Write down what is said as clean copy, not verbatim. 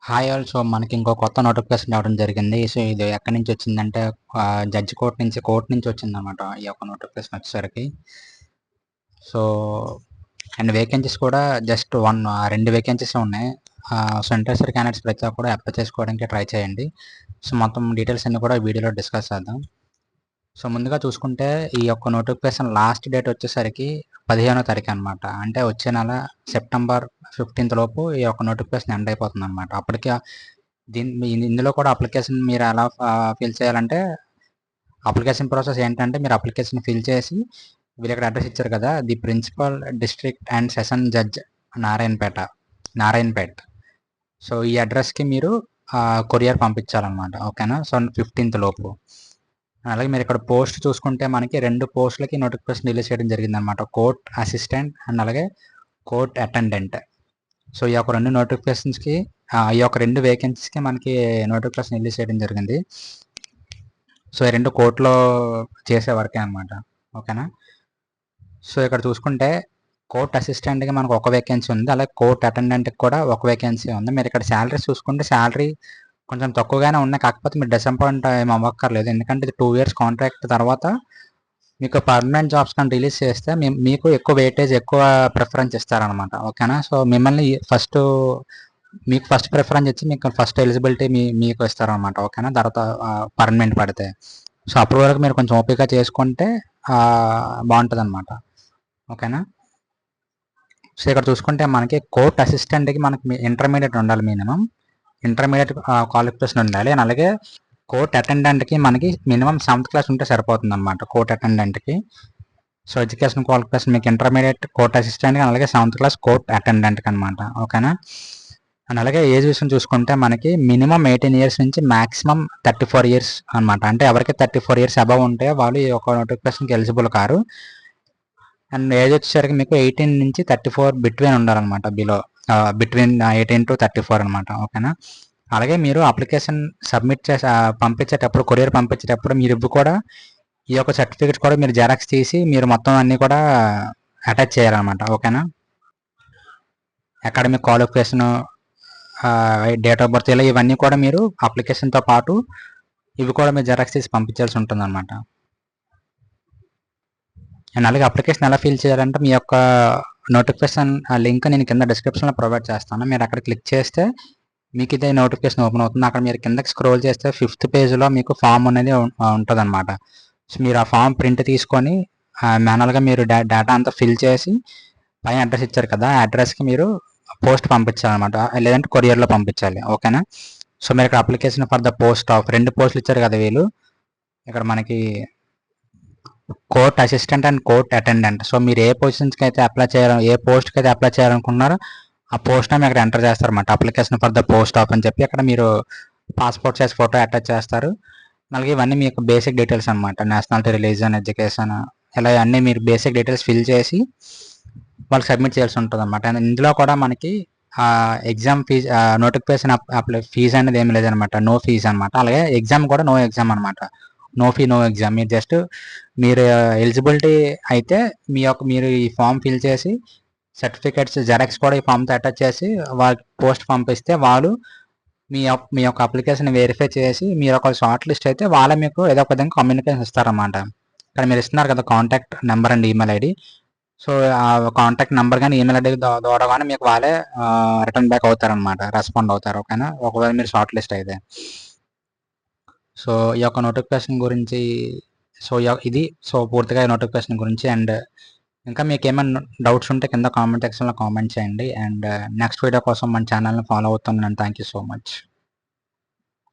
Hi all. So మనకి ఇంకో కొత్త నోటిఫికేషన్ రావడం జరిగింది. సో ఇది ఎక్కడి నుంచి వచ్చిందంటే జడ్జి కోర్ట్ నుంచి వచ్చిందనమాట ఈ యొక్క నోటిఫికేషన్ వచ్చేసరికి. సో అండ్ వేకెన్సీస్ కూడా జస్ట్ రెండు వేకెన్సీస్ ఉన్నాయి. సో ఇంట్రెస్టెడ్ క్యాండిడేట్స్ ప్రతి ఒక్కరు కూడా అప్లై చేసుకోవడానికి ట్రై చేయండి. సో మొత్తం డీటెయిల్స్ అన్ని కూడా వీడియోలో డిస్కస్ చేద్దాం. సో ముందుగా చూసుకుంటే ఈ యొక్క నోటిఫికేషన్ లాస్ట్ డేట్ వచ్చేసరికి 15వ తారీఖు అనమాట. అంటే వచ్చే నెల సెప్టెంబర్ 15th లోపు ఈ యొక్క నోటిఫికేషన్ ఎండ్ అయిపోతుంది అనమాట. అప్పటికి ఇందులో కూడా అప్లికేషన్ మీరు ఎలా ఫిల్ చేయాలంటే, అప్లికేషన్ ప్రాసెస్ ఏంటంటే మీరు అప్లికేషన్ ఫిల్ చేసి వీళ్ళు ఇక్కడ అడ్రస్ ఇచ్చారు కదా, the principal district and session judge Narayanpet. So ఈ అడ్రస్కి మీరు కొరియర్ పంపించాలన్నమాట. ఓకేనా. సో 15th లోపు. అలాగే మీరు ఇక్కడ పోస్ట్ చూసుకుంటే మనకి 2 పోస్టులకి నోటిఫికేషన్ రిలీజ్ చేయడం జరిగిందనమాట. కోర్ట్ అసిస్టెంట్ అండ్ అలాగే కోర్ట్ అటెండెంట్. సో ఈ యొక్క 2 నోటిఫికేషన్స్కి ఈ యొక్క 2 వేకెన్సీస్కి మనకి నోటిఫికేషన్ రిలీజ్ చేయడం జరిగింది. సో ఈ 2 కోర్టులో చేసే వర్కే అనమాట. ఓకేనా. సో ఇక్కడ చూసుకుంటే కోర్ట్ అసిస్టెంట్కి మనకు ఒక వేకెన్సీ ఉంది, అలాగే కోర్ట్ అటెండెంట్కి కూడా ఒక వేకెన్సీ ఉంది. మీరు ఇక్కడ శాలరీస్ చూసుకుంటే శాలరీ కొంచెం తక్కువగానే ఉన్నాయి, కాకపోతే మీరు డిసప్పాయింట్ ఏం అవ్వక్కర్లేదు. ఎందుకంటే ఇది 2 years కాంట్రాక్ట్ తర్వాత మీకు పర్మనెంట్ జాబ్స్ కానీ రిలీజ్ చేస్తే మీకు ఎక్కువ వెయిటేజ్, ఎక్కువ ప్రిఫరెన్స్ ఇస్తారనమాట. ఓకేనా. సో మిమ్మల్ని మీకు ఫస్ట్ ప్రిఫరెన్స్ ఇచ్చి మీకు ఫస్ట్ ఎలిజిబిలిటీ మీకు ఇస్తారనమాట. ఓకేనా. తర్వాత పర్మనెంట్ పడితే సో అప్పటి వరకు మీరు కొంచెం ఓపిక చేసుకుంటే బాగుంటుంది అనమాట. ఓకేనా. సో ఇక్కడ చూసుకుంటే మనకి కోర్ట్ అసిస్టెంట్కి మనకి ఇంటర్మీడియట్ ఉండాలి, మినిమం ఇంటర్మీడియట్ క్వాలిఫికేషన్ ఉండాలి. అండ్ అలాగే కోర్ట్ అటెండెంట్కి మనకి మినిమం 7th క్లాస్ ఉంటే సరిపోతుంది అనమాట. కోర్ట్ అటెండెంట్కి సో ఎడ్యుకేషన్ క్వాలిఫికేషన్ మీకు ఇంటర్మీడియట్ కోర్ట్ అసిస్టెంట్కి, అలాగే 7th క్లాస్ కోర్ట్ అటెండెంట్కి అనమాట. ఓకేనా. అండ్ అలాగే ఏజ్ విషయం చూసుకుంటే మనకి మినిమం 18 years నుంచి మ్యాక్సిమం 34 years అనమాట. అంటే ఎవరికి 34 years అబవ్ ఉంటే వాళ్ళు ఈ యొక్క నోటిఫికేషన్కి ఎలిజిబుల్ కారు. అండ్ ఏజ్ వచ్చేసరికి మీకు 18 నుంచి 34 బిట్వీన్ ఉండాలన్నమాట. బిట్వీన్ 18 to 34 అనమాట. ఓకేనా. అలాగే మీరు అప్లికేషన్ సబ్మిట్ చేసి పంపించేటప్పుడు, కొరియర్ పంపించేటప్పుడు మీరు ఇవి కూడా ఈ యొక్క సర్టిఫికేట్స్ కూడా మీరు జెరాక్స్ తీసి మీరు మొత్తం అన్నీ కూడా అటాచ్ చేయాలన్నమాట. ఓకేనా. Academic qualification, date of birth, ఇలా ఇవన్నీ కూడా మీరు అప్లికేషన్తో పాటు ఇవి కూడా మీరు జెరాక్స్ తీసి పంపించాల్సి ఉంటుంది అనమాట. అండ్ అలాగే అప్లికేషన్ ఎలా ఫిల్ చేయాలంటే మీ యొక్క నోటిఫికేషన్ లింక్ నేను కింద డిస్క్రిప్షన్లో ప్రొవైడ్ చేస్తాను. మీరు అక్కడ క్లిక్ చేస్తే మీకు ఇదే నోటిఫికేషన్ ఓపెన్ అవుతుంది. అక్కడ మీరు కిందకి స్క్రోల్ చేస్తే 5th పేజ్లో మీకు ఫామ్ అనేది ఉంటుంది అనమాట. సో మీరు ఆ ఫామ్ ప్రింట్ తీసుకొని మాన్యువల్గా మీరు డేటా అంతా ఫిల్ చేసి పైన అడ్రస్ ఇచ్చారు కదా, ఆ అడ్రస్కి మీరు పోస్ట్ పంపించాలన్నమాట, లేదంటే కొరియర్లో పంపించాలి. ఓకేనా. సో మీరు ఇక్కడ application for the post of 2 పోస్టులు ఇచ్చారు కదా వీళ్ళు. ఇక్కడ మనకి court assistant and court attendant. So మీరు ఏ పొజిషన్స్కి అయితే ఏ పోస్ట్కి అయితే అప్లై చేయాలనుకుంటున్నారో ఆ పోస్ట్ నేమ్ ఇక్కడ ఎంటర్ చేస్తారన్నమాట. Application for the post of అని చెప్పి అక్కడ మీరు పాస్పోర్ట్ సైజ్ ఫోటో అటాచ్ చేస్తారు. అలాగే ఇవన్నీ మీకు బేసిక్ డీటెయిల్స్ అనమాట. నేషనాలిటీ, రిలీజన్, ఎడ్యుకేషన్, ఇలా అన్నీ మీరు బేసిక్ డీటెయిల్స్ ఫిల్ చేసి వాళ్ళకి సబ్మిట్ చేయాల్సి ఉంటుంది అనమాట. అండ్ ఇందులో కూడా మనకి ఎగ్జామ్ ఫీజు, నోటిఫికేషన్ ఫీజు అనేది ఏమి లేదనమాట. నో ఫీజు అనమాట. అలాగే ఎగ్జామ్ కూడా నో ఎగ్జామ్ అనమాట. No fee no exam. మీరు జస్ట్ మీరు ఎలిజిబిలిటీ అయితే మీరు ఈ ఫామ్ ఫిల్ చేసి సర్టిఫికేట్స్ జెరాక్స్ కూడా ఈ ఫామ్తో అటాచ్ చేసి వాళ్ళకి పోస్ట్ పంపిస్తే వాళ్ళు మీ యొక్క అప్లికేషన్ వెరిఫై చేసి మీరు ఒక షార్ట్ లిస్ట్ అయితే వాళ్ళే మీకు ఏదో ఒక విధంగా కమ్యూనికేషన్ ఇస్తారన్నమాట. ఇక్కడ మీరు ఇస్తున్నారు కదా contact number and email ID. So ఆ కాంటాక్ట్ నెంబర్ కానీ ఈమెయిల్ ఐడి ద్వారా కానీ మీకు వాళ్ళే రిటర్న్ బ్యాక్ అవుతారనమాట, రెస్పాండ్ అవుతారు. ఓకేనా. ఒకవేళ మీరు షార్ట్ లిస్ట్ అయితే. సో ఈ యొక్క నోటిఫికేషన్ గురించి పూర్తిగా ఈ నోటిఫికేషన్ గురించి. అండ్ ఇంకా మీకు ఏమైనా డౌట్స్ ఉంటే కింద కామెంట్ సెక్షన్లో కామెంట్ చేయండి. అండ్ నెక్స్ట్ వీడియో కోసం మన ఛానల్ని ఫాలో అవుతున్నాను. Thank you so much.